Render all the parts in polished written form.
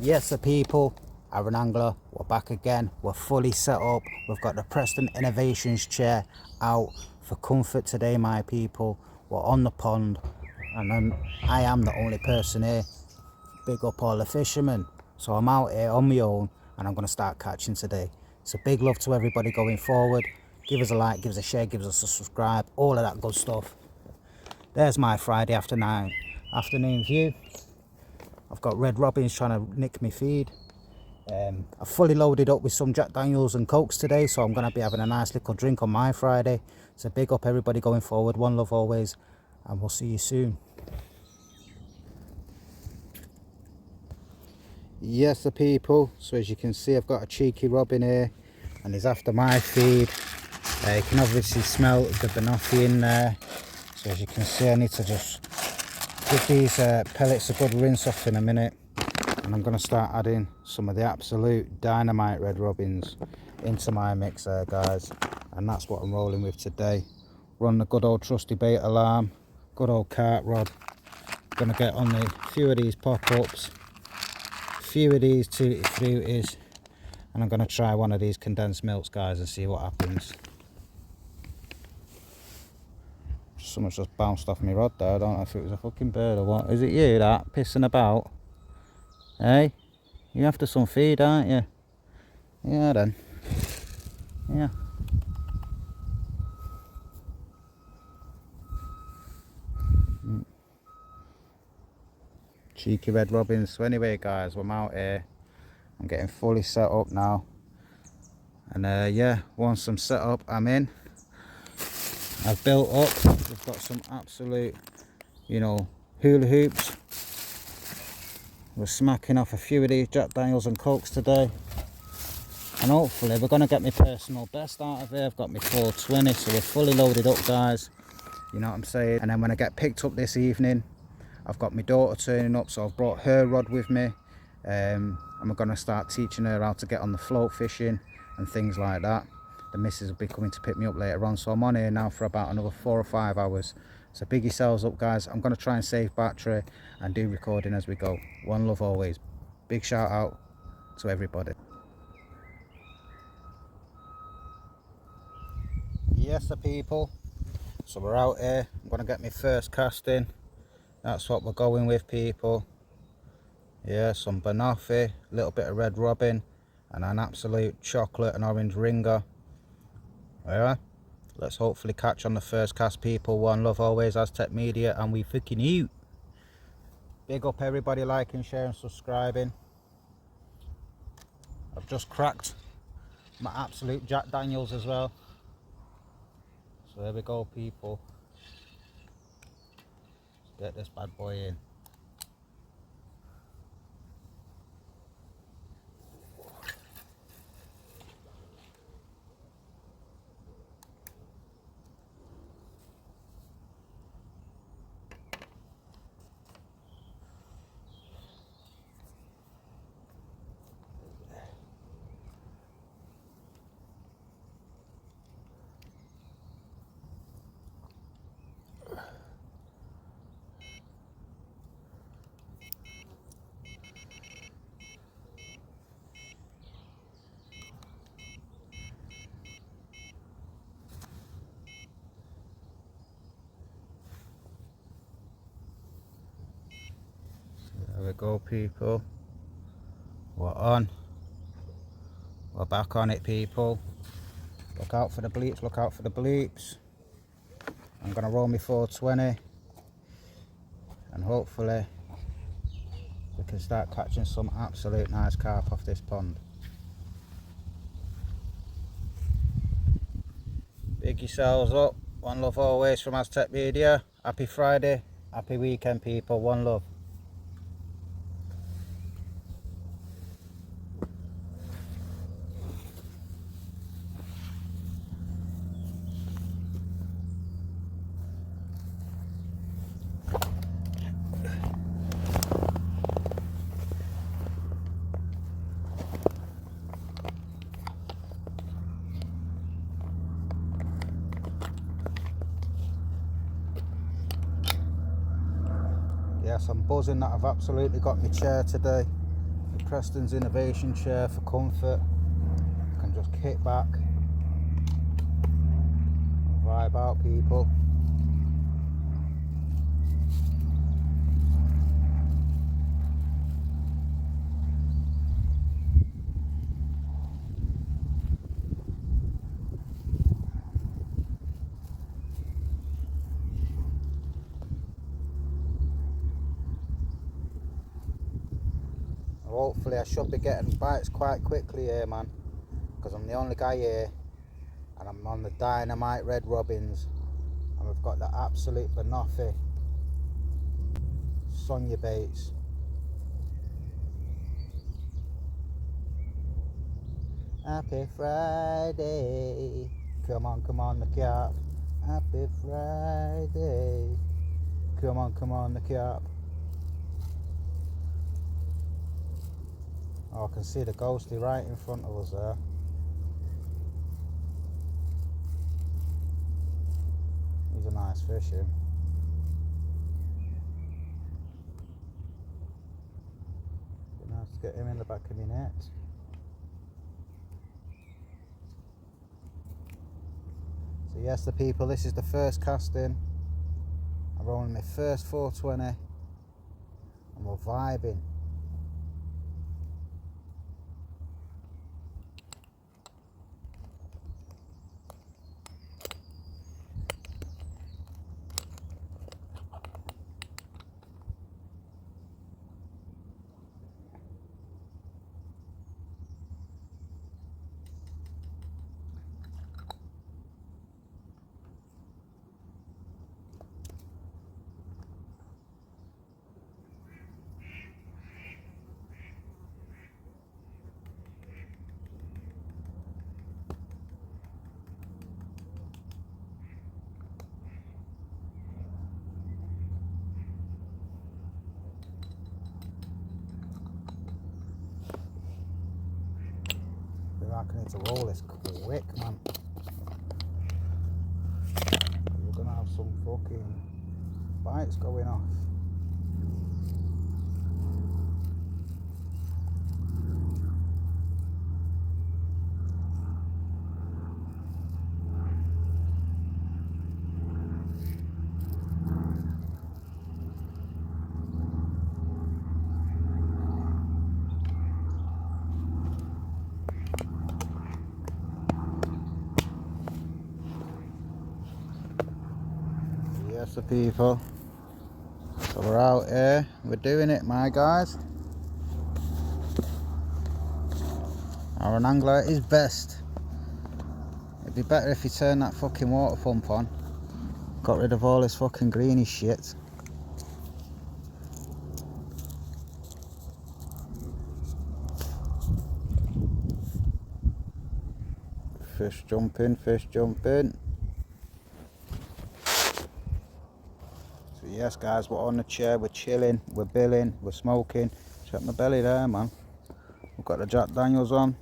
Yes, the people, AaronAngler, we're back again. We're fully set up. We've got the Preston Innovations chair out for comfort today, my people. We're on the pond, and I am the only person here. Big up all the fishermen. So I'm out here on my own, and I'm going to start catching today. So big love to everybody going forward. Give us a like, give us a share, give us a subscribe, all of that good stuff. There's my Friday afternoon view. I've got red robins trying to nick me feed. I've fully loaded up with some Jack Daniels and Cokes today, so I'm going to be having a nice little drink on my Friday. So big up everybody going forward. One love always, and we'll see you soon. Yes, the people. So as you can see, I've got a cheeky robin here, and he's after my feed. You can obviously smell the banoffee in there. So as you can see, I need to just give these pellets a good rinse off in a minute, and I'm going to start adding some of the absolute dynamite red robins into my mix there, guys. And that's what I'm rolling with today. Run the good old trusty bait alarm, good old cart rod. Going to get on a few of these pop-ups, a few of these tutti fruities, and I'm going to try one of these condensed milks, guys, and see what happens. Someone's just bounced off my rod there. I don't know if it was a fucking bird or what. Is it you that pissing about? Hey, you're after some feed, aren't you? Yeah then. Yeah. Cheeky red robins. So anyway, guys, I'm out here. I'm getting fully set up now. And yeah, once I'm set up, I'm in. I've built up. We've got some absolute, you know, hula hoops. We're smacking off a few of these Jack Daniels and Cokes today. And hopefully we're going to get my personal best out of here. I've got my 420, so we're fully loaded up, guys. You know what I'm saying? And then when I get picked up this evening, I've got my daughter turning up, so I've brought her rod with me. And we're going to start teaching her how to get on the float fishing and things like that. The missus will be coming to pick me up later on, so I'm on here now for about another 4 or 5 hours. So big yourselves up, guys. I'm going to try and save battery and do recording as we go. One love always. Big shout out to everybody. Yes, the people. So we're out here. I'm going to get my first cast in. That's what we're going with, people. Yeah, some banoffee, a little bit of red robin, and an absolute chocolate and orange ringer. Yeah, let's hopefully catch on the first cast, people. One love always, AzztecMedia, and we freaking you. Big up everybody liking, sharing, subscribing. I've just cracked my absolute Jack Daniels as well. So there we go, people. Let's get this bad boy in. There we go, people. We're on. We're back on it, people. Look out for the bleeps, look out for the bleeps. I'm going to roll my 420. And hopefully we can start catching some absolute nice carp off this pond. Big yourselves up. One love always from AzztecMedia. Happy Friday. Happy weekend, people. One love. Yes, I'm buzzing that I've absolutely got my chair today. Preston's innovation chair for comfort. You can just kick back and vibe out, people. Hopefully I should be getting bites quite quickly here, man, because I'm the only guy here and I'm on the dynamite red robins, and we've got the absolute banoffee Sonia baits. Happy Friday, come on the cap. Happy Friday, come on the cap. Oh, I can see the ghosty right in front of us there. He's a nice fish, him. Be nice to get him in the back of my net. So yes, the people, this is the first casting. I'm rolling my first 420 and we're vibing. I need to roll this quick, man. We're gonna have some fucking bites going off. Yes, the people. So we're out here. We're doing it, my guys. AaronAngler is best. It'd be better if you turned that fucking water pump on. Got rid of all this fucking greeny shit. Fish jumping, fish jumping. So yes guys, we're on the chair, we're chilling, we're billing, we're smoking. Check my belly there, man. We've got the Jack Daniels on.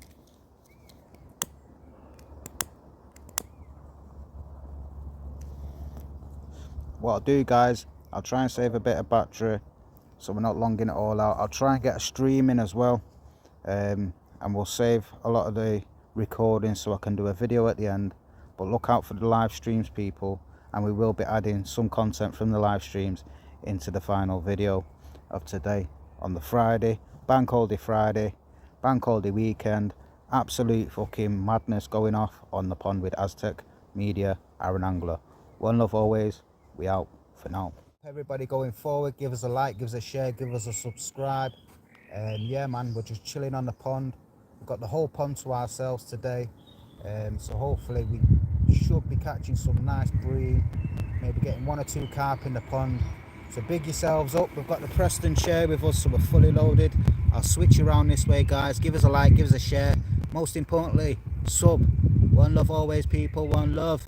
What I'll do, guys, I'll try and save a bit of battery so we're not longing it all out. I'll try and get a stream in as well, and we'll save a lot of the recording so I can do a video at the end. But look out for the live streams, people, and we will be adding some content from the live streams into the final video of today on the Friday, bank holiday Friday, bank holiday weekend. Absolute fucking madness going off on the pond with AzztecMedia, AaronAngler. One love always. We out for now. Everybody going forward, give us a like, give us a share, give us a subscribe. And yeah, man, we're just chilling on the pond. We've got the whole pond to ourselves today, so hopefully we should be catching some nice bream, maybe getting 1 or 2 carp in the pond. So big yourselves up. We've got the Preston chair with us, so we're fully loaded. I'll switch around this way, guys. Give us a like, give us a share, most importantly sub. One love always, people. One love.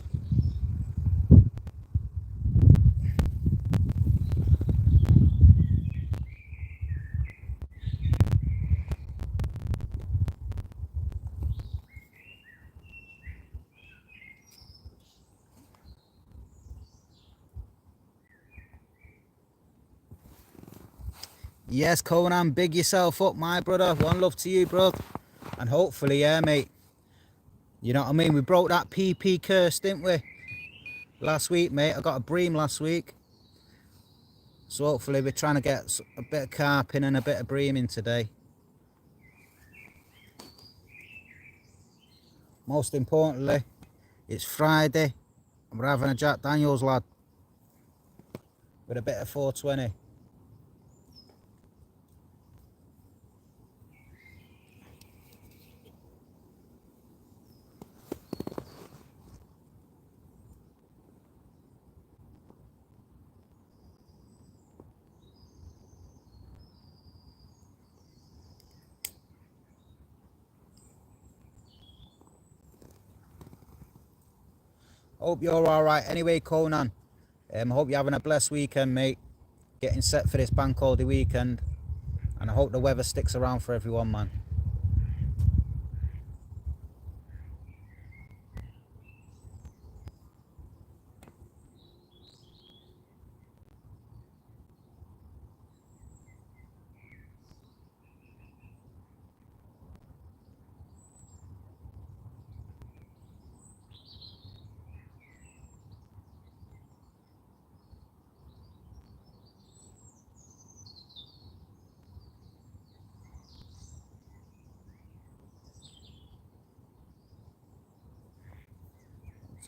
Yes, Conan, big yourself up, my brother. One love to you, bro. And hopefully, yeah, mate. You know what I mean? We broke that PP curse, didn't we? Last week, mate. I got a bream last week. So hopefully we're trying to get a bit of carping and a bit of breaming today. Most importantly, it's Friday and we're having a Jack Daniels, lad. With a bit of 420. Hope you're alright anyway, Conan. Hope you're having a blessed weekend, mate. Getting set for this bank holiday weekend. And I hope the weather sticks around for everyone, man.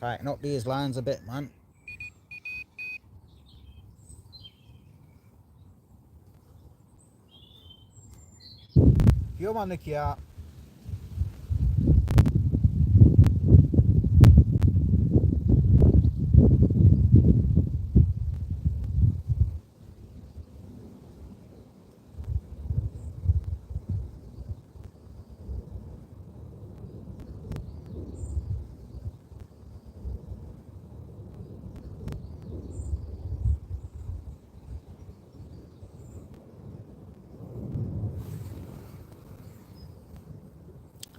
Tighten up these lines a bit, man. Come on, Nicky.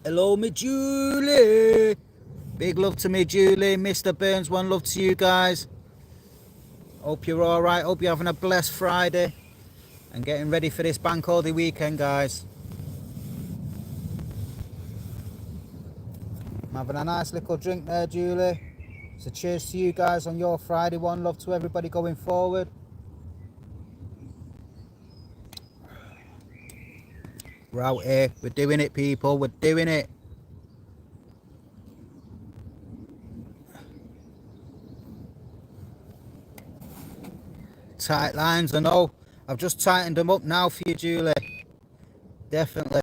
Hello, me Julie. Big love to me, Julie. Mr. Burns, one love to you guys. Hope you're alright. Hope you're having a blessed Friday. And getting ready for this bank holiday weekend, guys. I'm having a nice little drink there, Julie. So cheers to you guys on your Friday. One love to everybody going forward. We're out here. We're doing it, people. We're doing it. Tight lines, I know. I've just tightened them up now for you, Julie. Definitely.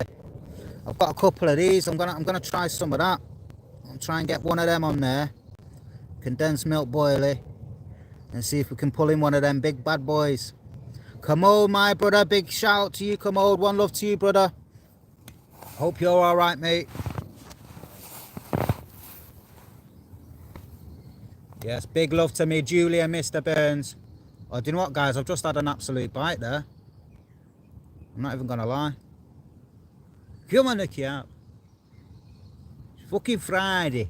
I've got a couple of these. I'm gonna try some of that. I'll try and get one of them on there. Condensed milk boilie. And see if we can pull in one of them big bad boys. Commode, my brother. Big shout out to you, Commode. One love to you, brother. Hope you're alright, mate. Yes, big love to me, Julie and Mr. Burns. Oh, do you know what, guys? I've just had an absolute bite there. I'm not even gonna lie. Come on, Nicky out. It's fucking Friday.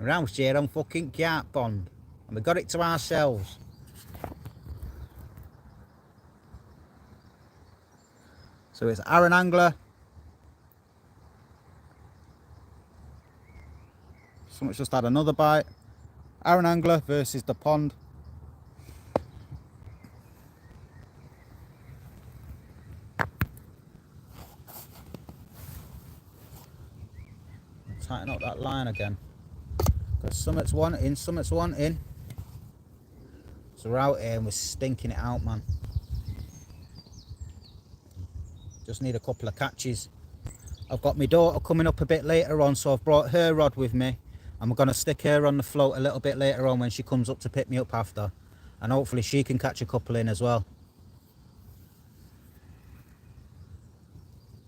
Around here on fucking Carp Pond. And we got it to ourselves. So it's AaronAngler. Someone's just had another bite. AaronAngler versus the pond. Tighten up that line again. Because something's wanting, something's wanting. So we're out here and we're stinking it out, man. Just need a couple of catches. I've got my daughter coming up a bit later on, so I've brought her rod with me. And we're going to stick her on the float a little bit later on when she comes up to pick me up after. And hopefully she can catch a couple in as well.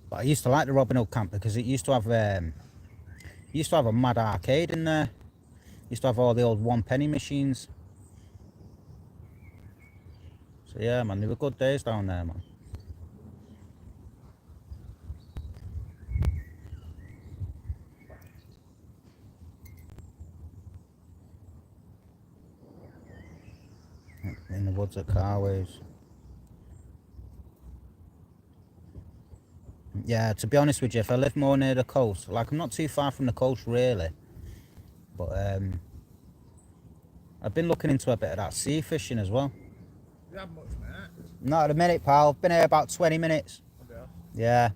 But I used to like the Robin Hood camp because it used to have a mad arcade in there. Used to have all the old 1 penny machines. So yeah, man, they were good days down there, man. In the woods at Carways. Yeah, to be honest with you, if I live more near the coast, like I'm not too far from the coast really, but I've been looking into a bit of that sea fishing as well. You have much, mate? Not at a minute, pal. Been here about 20 minutes. Okay. Yeah.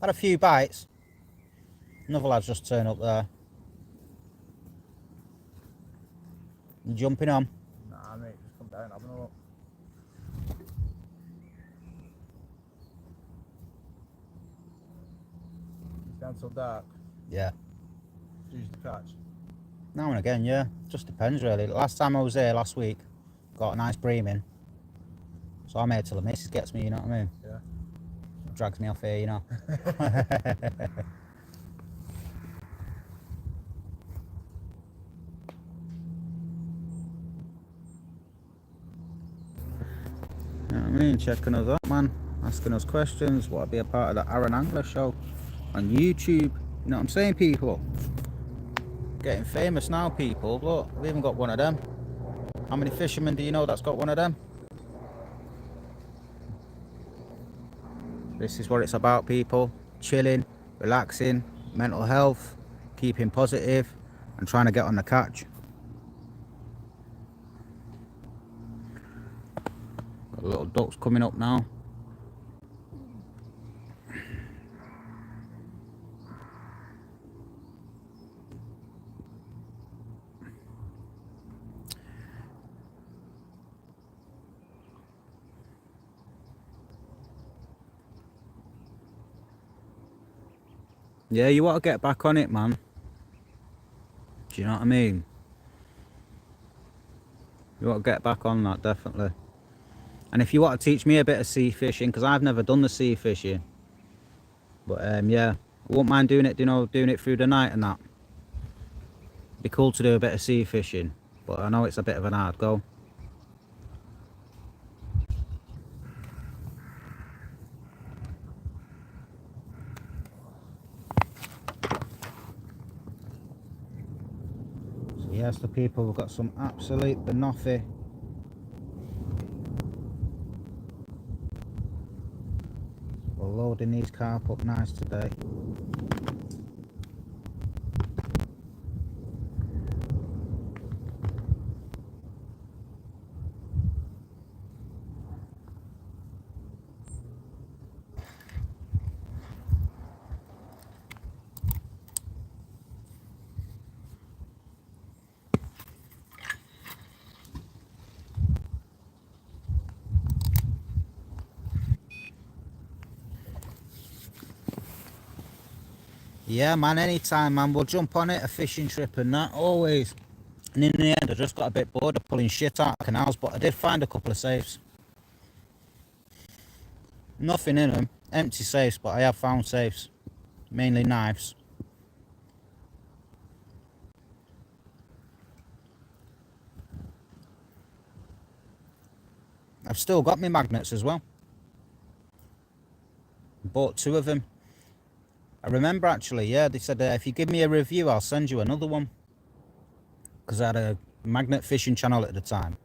Had a few bites. Another lad's just turned up there. You jumping on? Nah, mate, just come down, have a look. It's down so dark. Yeah. It's easy to catch. Now and again, yeah. Just depends really. Last time I was here last week, got a nice bream in. So I'm here till the missus gets me, you know what I mean? Yeah. Drags me off here, you know. You know what I mean? Checking us out, man. Asking us questions. Want to be a part of the AaronAngler show on YouTube. You know what I'm saying, people? Getting famous now, people. Look, we even got one of them. How many fishermen do you know that's got one of them? This is what it's about, people. Chilling, relaxing, mental health, keeping positive, and trying to get on the catch. Got little ducks coming up now. Yeah, you want to get back on it, man. Do you know what I mean? You want to get back on that, definitely. And if you want to teach me a bit of sea fishing, because I've never done the sea fishing, but yeah, I wouldn't mind doing it, you know, doing it through the night and that. Be cool to do a bit of sea fishing, but I know it's a bit of an hard go. So yes, the people have got some absolute banoffee. We're loading these carp up nice today. Yeah, man, anytime, man. We'll jump on it, a fishing trip and that, always. And in the end, I just got a bit bored of pulling shit out of canals, but I did find a couple of safes. Nothing in them, empty safes, but I have found safes. Mainly knives. I've still got my magnets as well. Bought 2 of them. I remember actually, yeah, they said if you give me a review, I'll send you another one. Because I had a magnet fishing channel at the time.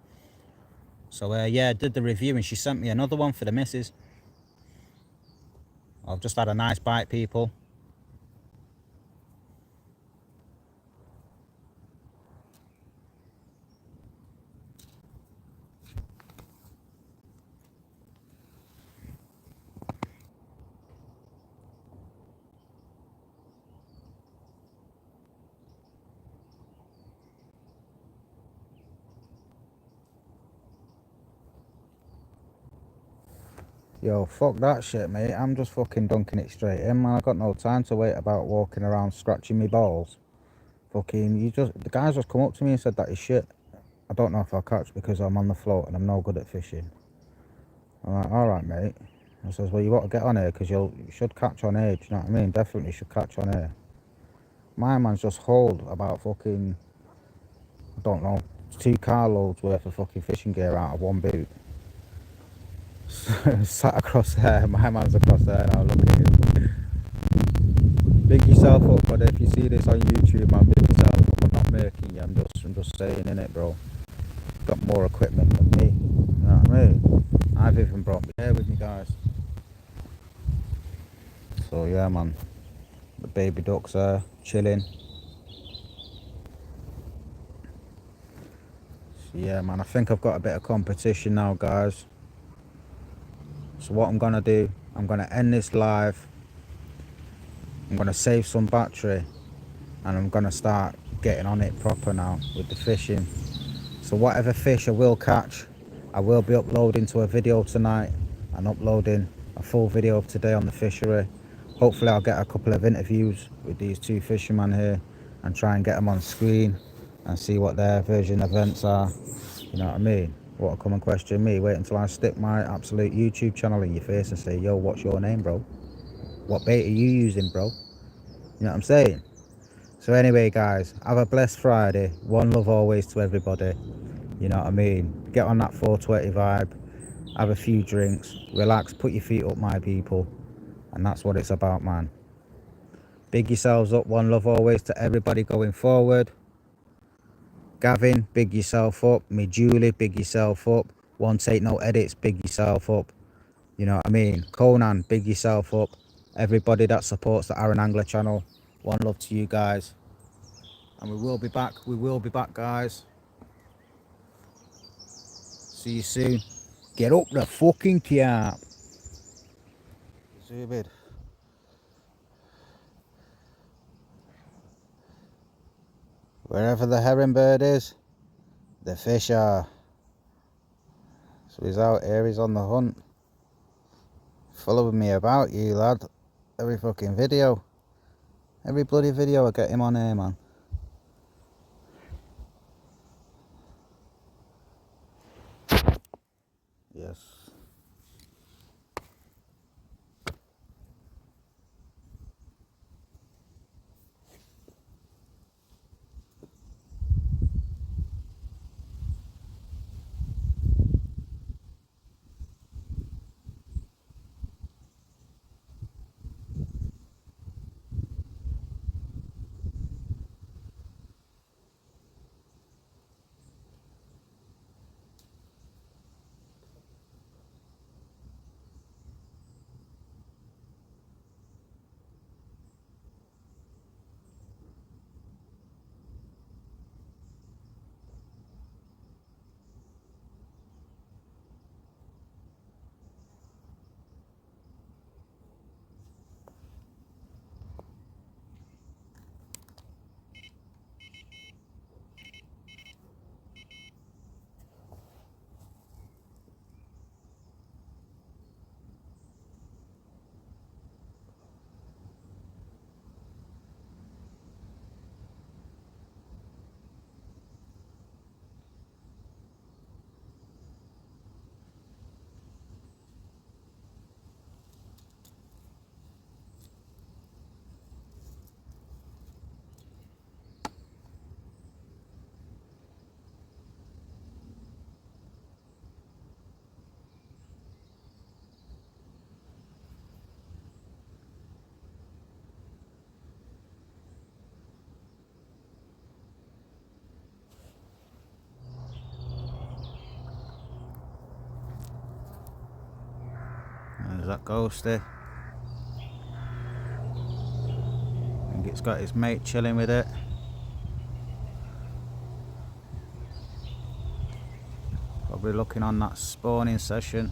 So yeah, I did the review and she sent me another one for the missus. I've just had a nice bite, people. Yo, fuck that shit, mate. I'm just fucking dunking it straight in, man. I got no time to wait about walking around scratching me balls. Fucking, the guys just come up to me and said that is shit. I don't know if I'll catch because I'm on the float and I'm no good at fishing. I'm like, alright, mate. I says, well, you got to get on here because you should catch on here. Do you know what I mean? Definitely should catch on here. My man's just hauled about fucking, I don't know, 2 carloads worth of fucking fishing gear out of one boot. Sat across there, my man's across there now, look at him. Big yourself up, but if you see this on YouTube, man, big yourself up. I'm not making you, I'm just saying, innit, bro. Got more equipment than me, you know what I mean? I've even brought my hair with me, guys. So So yeah man, the baby ducks are chilling. So yeah man, I think I've got a bit of competition now guys. So what I'm gonna do, I'm gonna end this live, I'm gonna save some battery, and I'm gonna start getting on it proper now with the fishing. So whatever fish I will catch, I will be uploading to a video tonight and uploading a full video of today on the fishery. Hopefully I'll get a couple of interviews with these two fishermen here and try and get them on screen and see what their version events are. You know what I mean? What a come and question me. Wait until I stick my absolute YouTube channel in your face and say, yo, what's your name, bro? What bait are you using, bro? You know what I'm saying? So anyway guys, have a blessed Friday. One love always to everybody. You know what I mean? Get on that 420 vibe, have a few drinks, relax, put your feet up my people, and that's what it's about man. Big yourselves up, one love always to everybody going forward. Gavin, big yourself up. Me Julie, big yourself up. One Take No Edits, big yourself up. You know what I mean? Conan, big yourself up. Everybody that supports the AaronAngler channel, one love to you guys. And we will be back guys. See you soon. Get up the fucking cap. Stupid. Wherever the herring bird is, the fish are. So he's out here, he's on the hunt. Following me about, you lad. Every fucking video. Every bloody video I get him on here, man. Yes. There's that ghosty. I think it's got his mate chilling with it. Probably looking on that spawning session.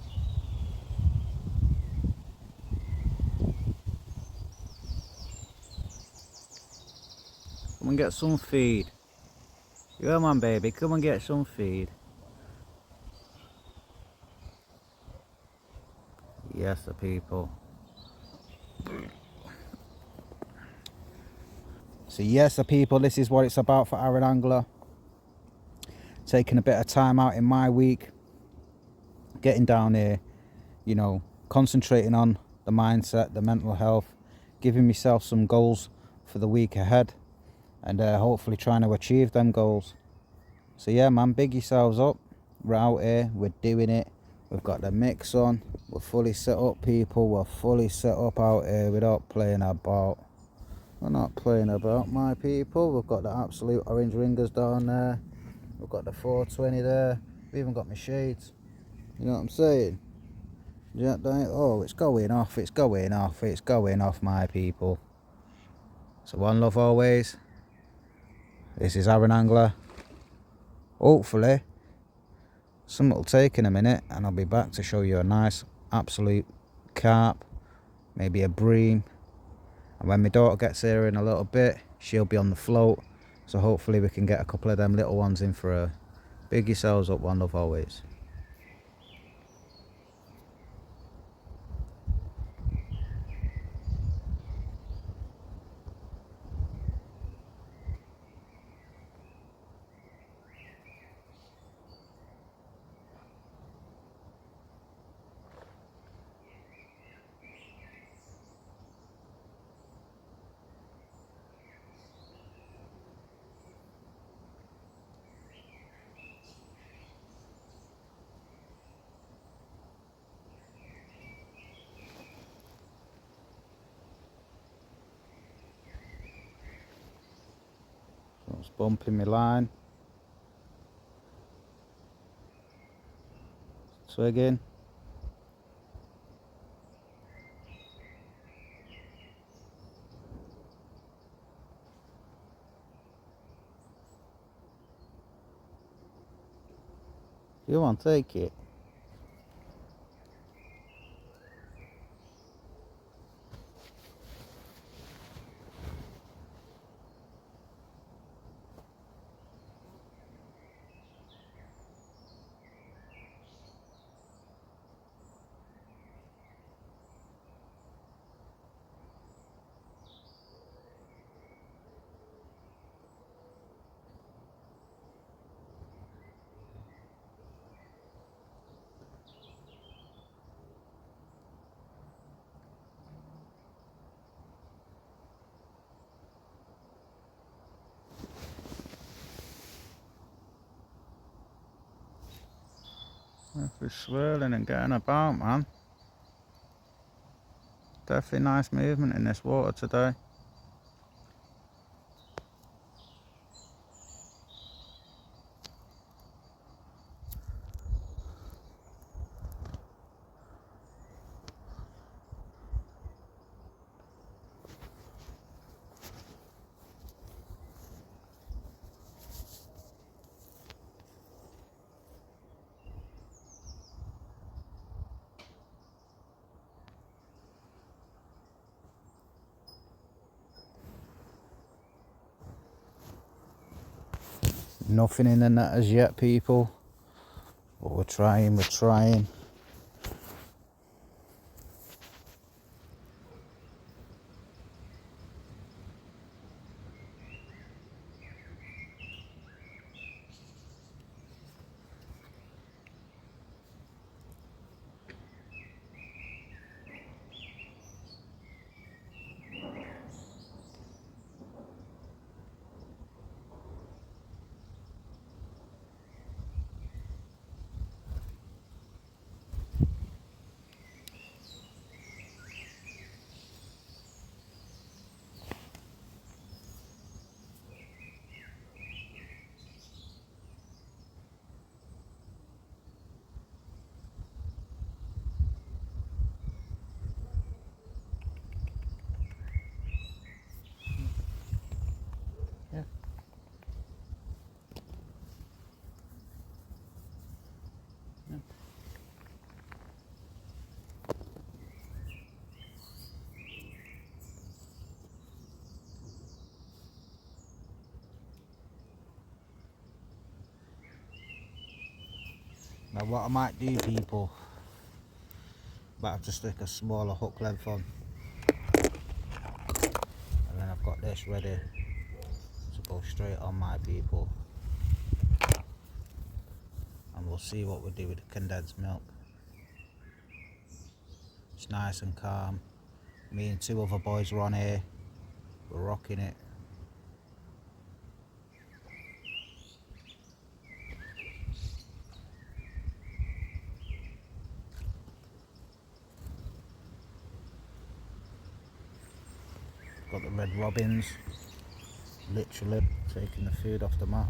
Come and get some feed. Come on baby, come and get some feed. Yes the people. So yes the people, this is what it's about for AaronAngler. Taking a bit of time out in my week. Getting down here, you know, concentrating on the mindset, the mental health, giving myself some goals for the week ahead, and hopefully trying to achieve them goals. So yeah man, big yourselves up. We're out here, we're doing it. We've got the mix on, we're fully set up people, we're fully set up out here. We're not playing about. We're not playing about my people. We've got the absolute orange ringers down there, we've got the 420 there, we've even got my shades. You know what I'm saying? Yeah, oh, it's going off, it's going off, it's going off, my people. So one love always. This is AaronAngler. Hopefully, something will take in a minute and I'll be back to show you a nice, absolute carp. Maybe a bream. And when my daughter gets here in a little bit, she'll be on the float. So hopefully we can get a couple of them little ones in for her. Big yourselves up, one love always. So it's bumping my line. Swigging. You want to take it? We're swirling and getting about, man. Definitely nice movement in this water today. Nothing in the net as yet, people. But we're trying, we're trying. Yeah. Yeah. Now what I might do, people, might have to stick a smaller hook length on, and then I've got this ready to go straight on, my people. And we'll see what we do with the condensed milk. It's nice and calm. Me and two other boys are on here. We're rocking it. Got the red robins, literally taking the food off the mat.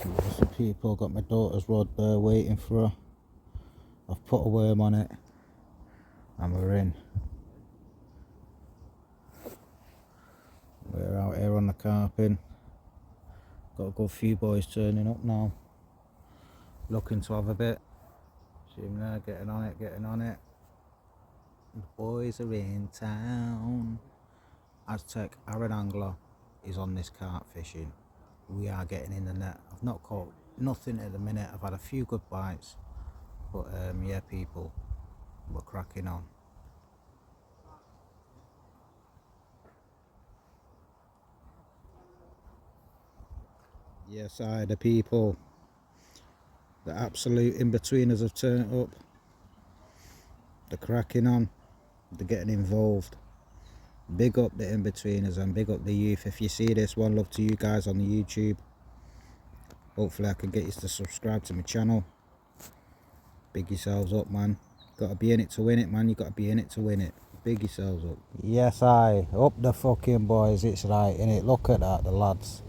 Some people got my daughter's rod there waiting for her. I've put a worm on it and we're in. We're out here on the carping. Got a good few boys turning up now, looking to have a bit. See them there, getting on it, getting on it. The boys are in town. Aztec AaronAngler is on this carp fishing. We are getting in the net. I've not caught nothing at the minute. I've had a few good bites, but yeah, people, we're cracking on. Yes, the people, the absolute in-betweeners have turned up. They're cracking on. They're getting involved. Big up the in-betweeners and big up the youth. If you see this, one love to you guys on the YouTube. Hopefully I can get you to subscribe to my channel. Big yourselves up, man. Gotta be in it to win it, man. You gotta be in it to win it. Big yourselves up. Yes, up the fucking boys. It's right, innit? Look at that, the lads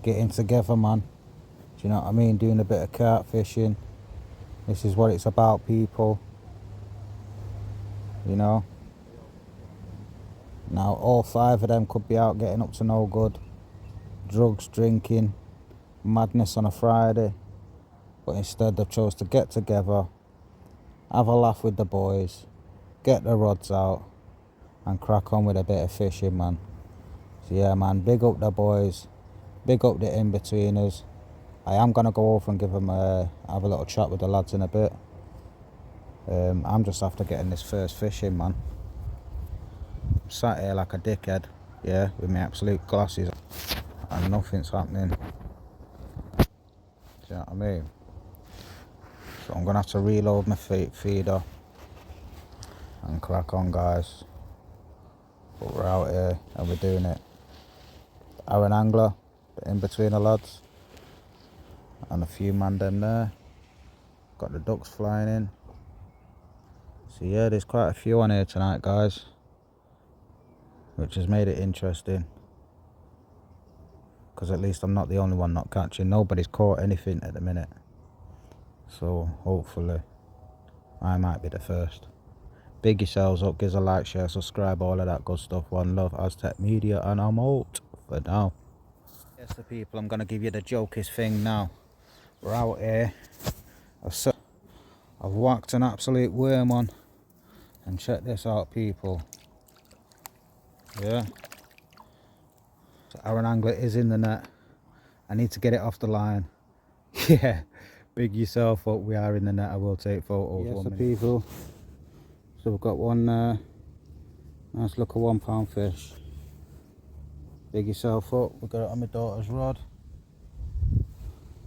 getting together, man. Do you know what I mean? Doing a bit of carp fishing. This is what it's about, people. You know? Now all 5 of them could be out getting up to no good. Drugs, drinking, madness on a Friday. But instead they've chose to get together, have a laugh with the boys, get the rods out and crack on with a bit of fishing, man. So yeah, man, big up the boys, big up the in-betweeners. I am going to go over and give them have a little chat with the lads in a bit. I'm just after getting this first fish in, man. I'm sat here like a dickhead, yeah, with my absolute glasses and nothing's happening. Do you know what I mean? So I'm going to have to reload my feeder and crack on, guys. But we're out here and we're doing it. AaronAngler, the in-betweener lads. And a few man them there. Got the ducks flying in. So yeah, there's quite a few on here tonight, guys, which has made it interesting, because at least I'm not the only one not catching. Nobody's caught anything at the minute, so hopefully I might be the first. Big yourselves up, give us a like, share, subscribe, all of that good stuff. One love, AzztecMedia, and I'm out for now. Yes, the people, I'm going to give you the jokest thing now. We're out here. I've whacked an absolute worm on, and check this out, people. Yeah, so AaronAngler is in the net. I need to get it off the line. Yeah, big yourself up, we are in the net. I will take photos. Yes, the people. So we've got one nice look of £1 fish. Big yourself up, we've got it on my daughter's rod.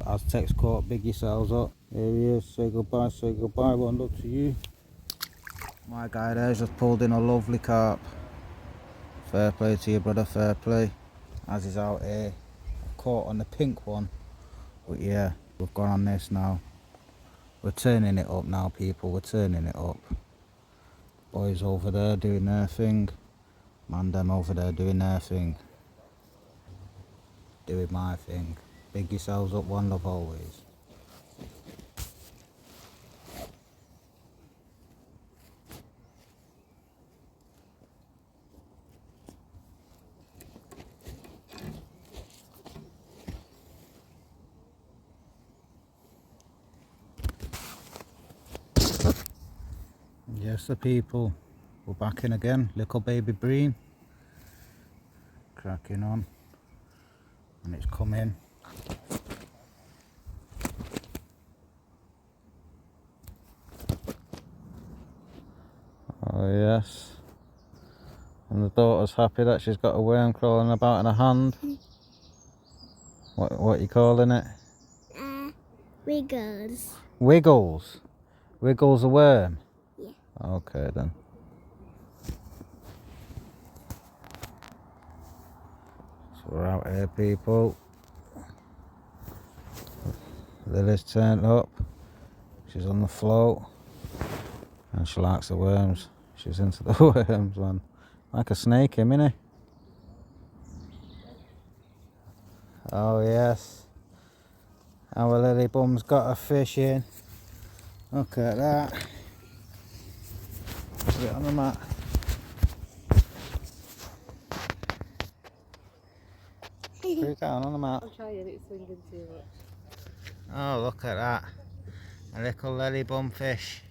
Aztec's caught, big yourselves up. Here he is, say goodbye, one love to you. My guy there's just pulled in a lovely carp. Fair play to you, brother, fair play. As he's out here, caught on the pink one. But yeah, we've gone on this now. We're turning it up now, people, we're turning it up. Boys over there doing their thing. Man them over there doing their thing. Doing my thing. Big yourselves up, one love always. Yes, the people, we're back in again. Little Baby Bream, cracking on, and it's come in. Oh yes, and the daughter's happy that she's got a worm crawling about in her hand. What are you calling it? Wiggles. Wiggles? Wiggles a worm? Yeah. Okay then. So we're out here, people. Lily's turned up. She's on the float. And she likes the worms. She's into the worms, man. Like a snake, him, innit? Oh yes. Our lily bum's got a fish in. Look at that. Put it on the mat. Put it down on the mat. I'm trying, it's swinging too much. Oh, look at that. A little lily bum fish.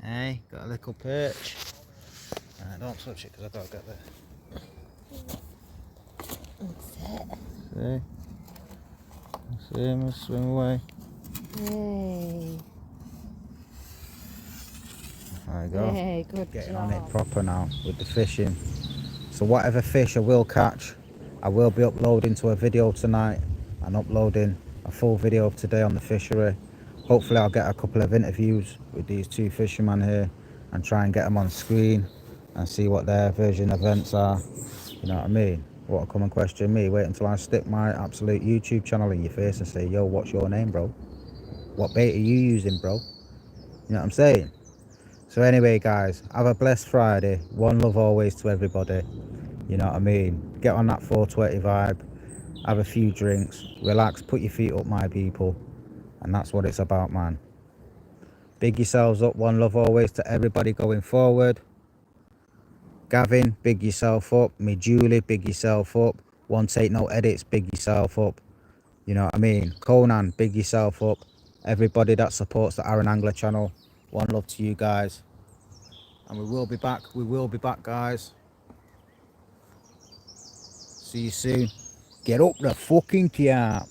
Hey, got a little perch. Don't touch it because I've got to get there. See? See him swim away. Hey. There you go. Hey, good Getting job. on it proper now with the fishing. So whatever fish I will catch, I will be uploading to a video tonight and uploading a full video of today on the fishery. Hopefully I'll get a couple of interviews with these two fishermen here and try and get them on screen and see what their version events are. You know what I mean? What a common question me. Wait until I stick my absolute YouTube channel in your face and say, yo, what's your name, bro? What bait are you using, bro? You know what I'm saying? So anyway, guys, have a blessed Friday. One love always to everybody. You know what I mean? Get on that 420 vibe. Have a few drinks. Relax. Put your feet up, my people. And that's what it's about, man. Big yourselves up. One love always to everybody going forward. Gavin, big yourself up. Me Julie, big yourself up. One Take No Edits, big yourself up. You know what I mean? Conan, big yourself up. Everybody that supports the AaronAngler channel. One love to you guys. And we will be back. We will be back, guys. See you soon. Get up the fucking cap.